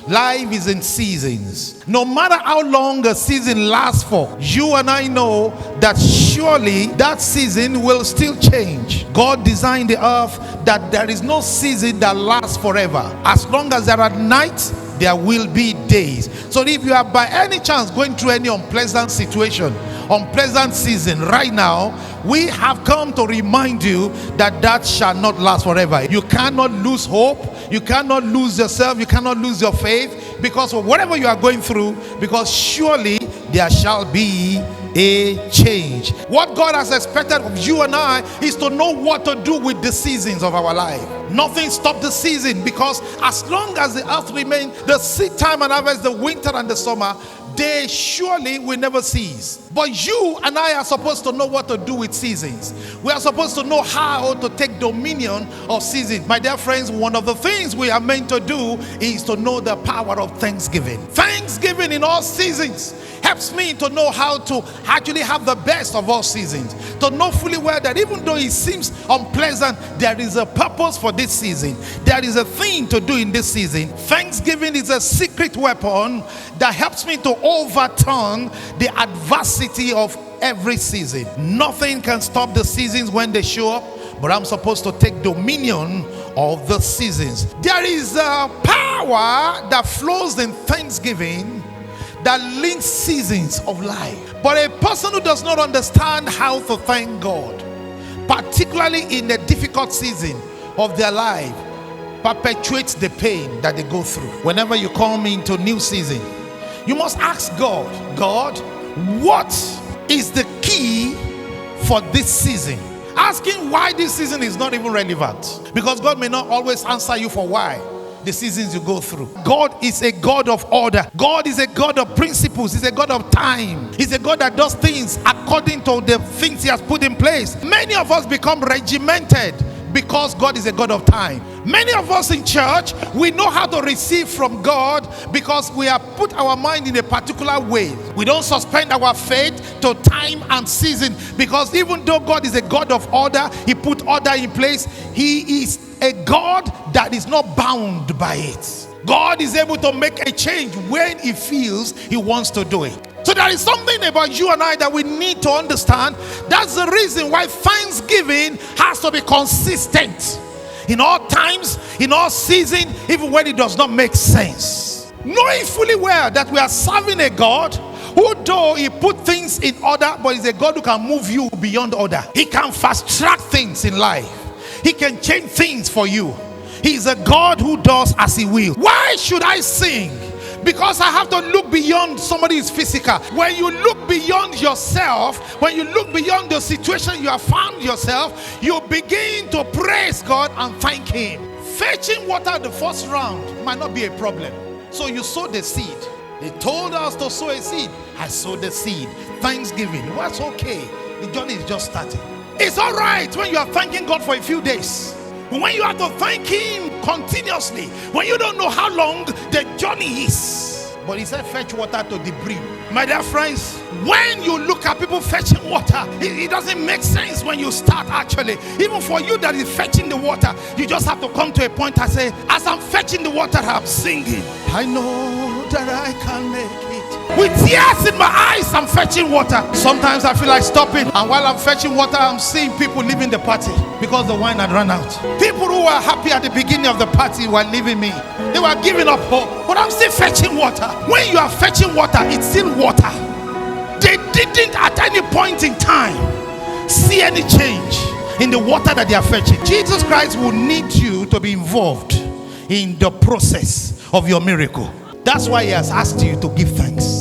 Life is in seasons. No matter how long a season lasts for, you and I know that surely that season will still change. God designed the earth that there is no season that lasts forever. As long as there are nights, there will be days. So if you are by any chance going through any unpleasant situation, unpleasant season right now, we have come to remind you that that shall not last forever. You cannot lose hope. You cannot lose yourself. You cannot lose your faith because of whatever you are going through, because surely there shall be a change. What God has expected of you and I is to know what to do with the seasons of our life. Nothing stops the season, because as long as the earth remains, the seed time and harvest, the winter and the summer, they surely will never cease. But you and I are supposed to know what to do with seasons. We are supposed to know how to take dominion of seasons. My dear friends, one of the things we are meant to do is to know the power of thanksgiving. Thanksgiving in all seasons helps me to know how to actually have the best of all seasons. To know fully well that even though it seems unpleasant, there is a purpose for this season. There is a thing to do in this season. Thanksgiving is a secret weapon that helps me to overturn the adversity of every season. Nothing can stop the seasons when they show up, but I'm supposed to take dominion of the seasons. There is a power that flows in thanksgiving that links seasons of life. But a person who does not understand how to thank God, particularly in a difficult season of their life, perpetuates the pain that they go through. Whenever you come into new season, you must ask God, God, what is the key for this season? Asking why this season is not even relevant, because God may not always answer you for why the seasons you go through. God is a God of order. God is a God of principles. He's a God of time. He's a God that does things according to the things He has put in place. Many of us become regimented because God is a God of time. Many of us in church, we know how to receive from God because we have put our mind in a particular way. We don't suspend our faith to time and season, because even though God is a God of order, He put order in place. He is a God that is not bound by it. God is able to make a change when He feels He wants to do it. So there is something about you and I that we need to understand. That's the reason why thanksgiving has to be consistent in all times, in all seasons, even when it does not make sense. Knowing fully well that we are serving a God who, though He put things in order, but is a God who can move you beyond order. He can fast track things in life. He can change things for you. He's a God who does as He will. Why should I sing? Because I have to look beyond somebody's physical. When you look beyond yourself, when you look beyond the situation you have found yourself, you begin to praise God and thank Him. Fetching water the first round might not be a problem. So you sow the seed. They told us to sow a seed. I sowed the seed. Thanksgiving. That's okay. The journey is just starting. It's all right when you are thanking God for a few days. When you have to thank Him continuously, when you don't know how long the journey is. But He said fetch water to the brim. My dear friends, when you look at people fetching water, it doesn't make sense when you start actually. Even for you that is fetching the water, you just have to come to a point and say, as I'm fetching the water, I'm singing. I know that I can make it. With tears in my eyes, I'm fetching water. Sometimes I feel like stopping, and while I'm fetching water, I'm seeing people leaving the party because the wine had run out. People who were happy at the beginning of the party were leaving me. They were giving up hope, but I'm still fetching water. When you are fetching water, it's still water. They didn't at any point in time see any change in the water that they are fetching. Jesus Christ will need you to be involved in the process of your miracle. That's why He has asked you to give thanks.